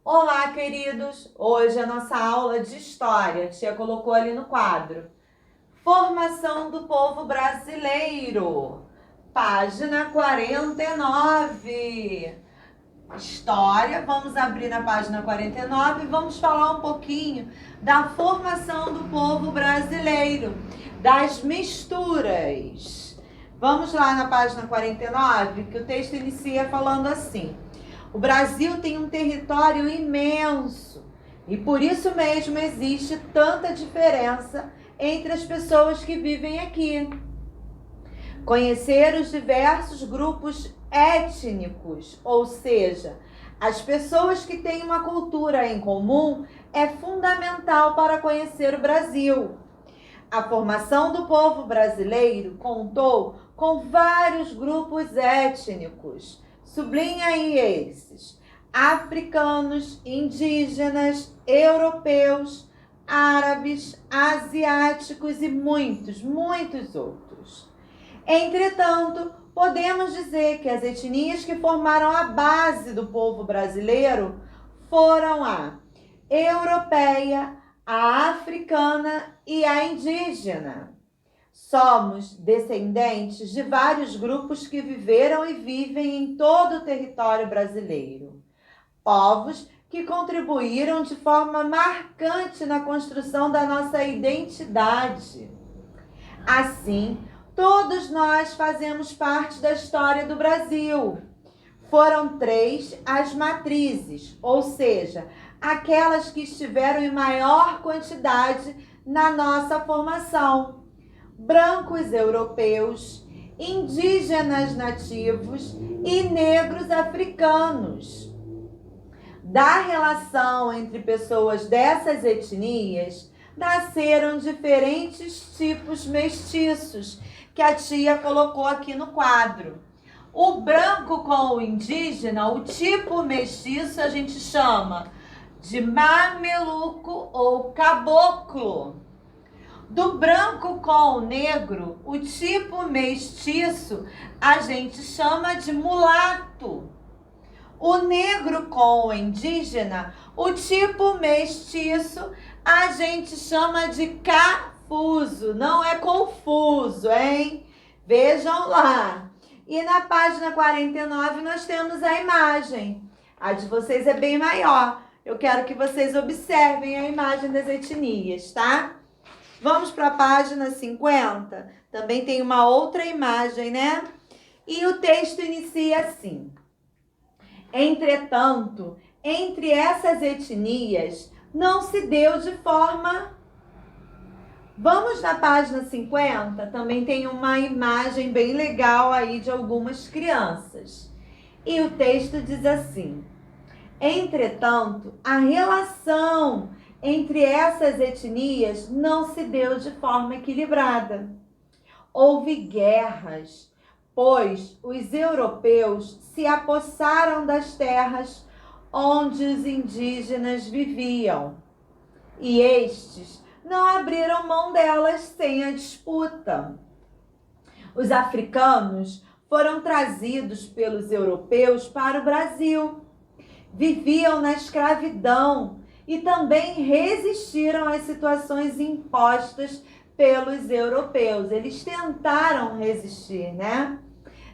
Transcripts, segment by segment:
Olá, queridos! Hoje a nossa aula de História, a tia colocou ali no quadro. Formação do povo brasileiro, página 49. História, vamos abrir na página 49 e vamos falar um pouquinho da formação do povo brasileiro, das misturas. Vamos lá na página 49, que o texto inicia falando assim: o Brasil tem um território imenso e por isso mesmo existe tanta diferença entre as pessoas que vivem aqui. Conhecer os diversos grupos étnicos, ou seja, as pessoas que têm uma cultura em comum, é fundamental para conhecer o Brasil. A formação do povo brasileiro contou com vários grupos étnicos. Sublinha aí esses: africanos, indígenas, europeus, árabes, asiáticos e muitos outros. Entretanto, podemos dizer que as etnias que formaram a base do povo brasileiro foram a europeia, a africana e a indígena. Somos descendentes de vários grupos que viveram e vivem em todo o território brasileiro. Povos que contribuíram de forma marcante na construção da nossa identidade. Assim, todos nós fazemos parte da história do Brasil. Foram 3 as matrizes, ou seja, aquelas que estiveram em maior quantidade na nossa formação: brancos europeus, indígenas nativos e negros africanos. Da relação entre pessoas dessas etnias, nasceram diferentes tipos mestiços, que a tia colocou aqui no quadro. O branco com o indígena, o tipo mestiço, a gente chama de mameluco ou caboclo. Do branco com o negro, o tipo mestiço, a gente chama de mulato. O negro com o indígena, o tipo mestiço, a gente chama de cafuso. Não é confuso, hein? Vejam lá. E na página 49 nós temos a imagem. A de vocês é bem maior. Eu quero que vocês observem a imagem das etnias, tá? Vamos para a página 50. Também tem uma outra imagem, né? E o texto inicia assim: entretanto, entre essas etnias não se deu de forma... Vamos na página 50, também tem uma imagem bem legal aí de algumas crianças. E o texto diz assim: entretanto, a relação entre essas etnias não se deu de forma equilibrada. Houve guerras, pois os europeus se apossaram das terras onde os indígenas viviam, e estes não abriram mão delas sem a disputa. Os africanos foram trazidos pelos europeus para o Brasil. Viviam na escravidão e também resistiram às situações impostas pelos europeus. Eles tentaram resistir, né?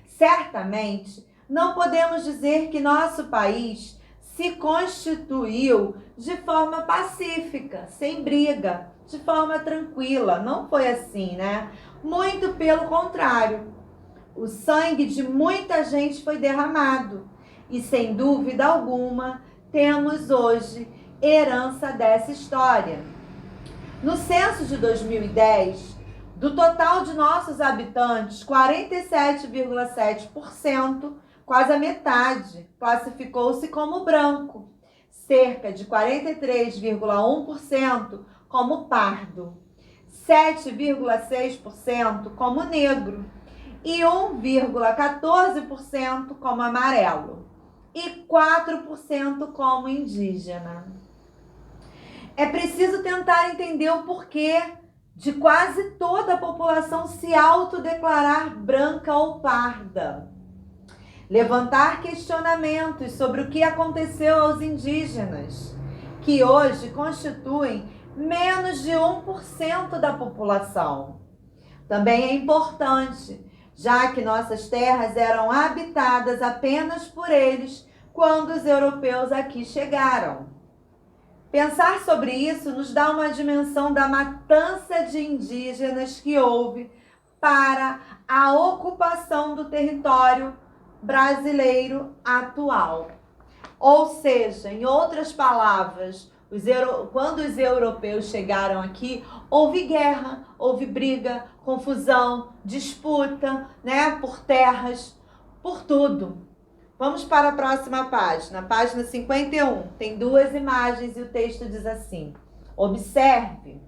Certamente, não podemos dizer que nosso país se constituiu de forma pacífica, sem briga, de forma tranquila. Não foi assim, né? Muito pelo contrário. O sangue de muita gente foi derramado. E, sem dúvida alguma, temos hoje herança dessa história. No censo de 2010, do total de nossos habitantes, 47,7%, quase a metade, classificou-se como branco, cerca de 43,1% como pardo, 7,6% como negro e 1,14% como amarelo e 4% como indígena. É preciso tentar entender o porquê de quase toda a população se autodeclarar branca ou parda. levantar questionamentos sobre o que aconteceu aos indígenas, que hoje constituem menos de 1% da população. Também é importante, já que nossas terras eram habitadas apenas por eles quando os europeus aqui chegaram. Pensar sobre isso nos dá uma dimensão da matança de indígenas que houve para a ocupação do território brasileiro atual. Ou seja, em outras palavras, quando os europeus chegaram aqui, houve guerra, houve briga, confusão, disputa, por terras, por tudo. Vamos para a próxima página, página 51. Tem 2 imagens e o texto diz assim: observe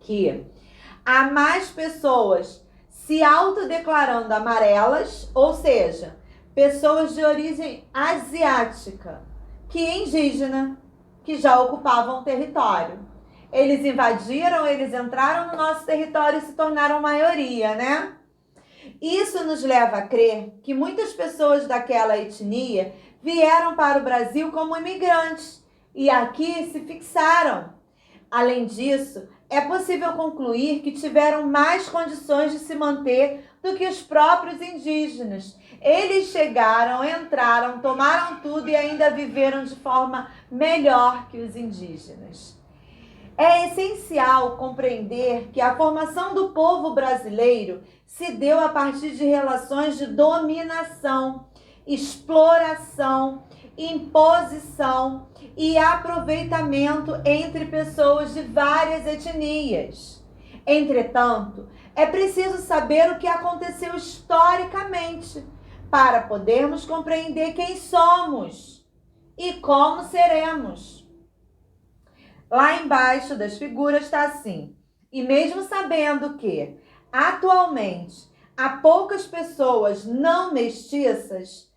que há mais pessoas se autodeclarando amarelas, ou seja, pessoas de origem asiática, que indígena, que já ocupavam o território. Eles invadiram, eles entraram no nosso território e se tornaram maioria, né? Isso nos leva a crer que muitas pessoas daquela etnia vieram para o Brasil como imigrantes e aqui se fixaram. Além disso, é possível concluir que tiveram mais condições de se manter do que os próprios indígenas. Eles chegaram, entraram, tomaram tudo e ainda viveram de forma melhor que os indígenas. É essencial compreender que a formação do povo brasileiro se deu a partir de relações de dominação, exploração, imposição e aproveitamento entre pessoas de várias etnias. Entretanto, é preciso saber o que aconteceu historicamente para podermos compreender quem somos e como seremos. Lá embaixo das figuras está assim: e mesmo sabendo que, atualmente, há poucas pessoas não mestiças,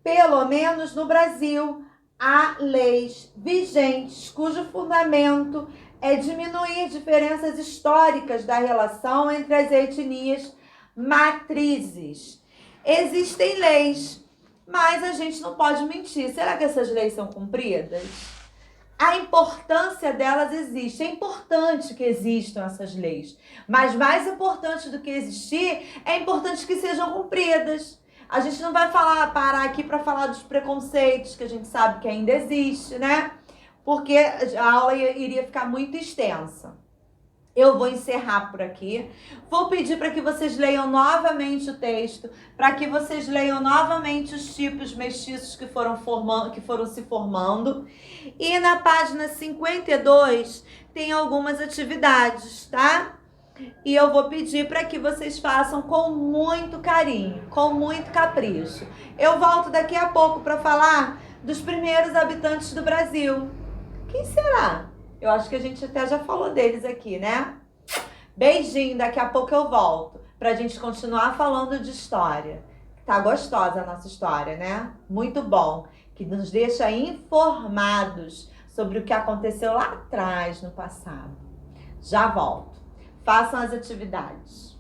pelo menos no Brasil, há leis vigentes cujo fundamento é diminuir diferenças históricas da relação entre as etnias matrizes. Existem leis, mas a gente não pode mentir. Será que essas leis são cumpridas? A importância delas existe. É importante que existam essas leis. Mas mais importante do que existir, é importante que sejam cumpridas. A gente não vai parar aqui para falar dos preconceitos, que a gente sabe que ainda existe, né? Porque a aula iria ficar muito extensa. Eu vou encerrar por aqui. Vou pedir para que vocês leiam novamente o texto, para que vocês leiam novamente os tipos mestiços que foram se formando. E na página 52 tem algumas atividades, tá? E eu vou pedir para que vocês façam com muito carinho, com muito capricho. Eu volto daqui a pouco para falar dos primeiros habitantes do Brasil. Quem será? Eu acho que a gente até já falou deles aqui, né? Beijinho, daqui a pouco eu volto pra gente continuar falando de história. Tá gostosa a nossa história, né? Muito bom, que nos deixa informados sobre o que aconteceu lá atrás, no passado. Já volto. Façam as atividades.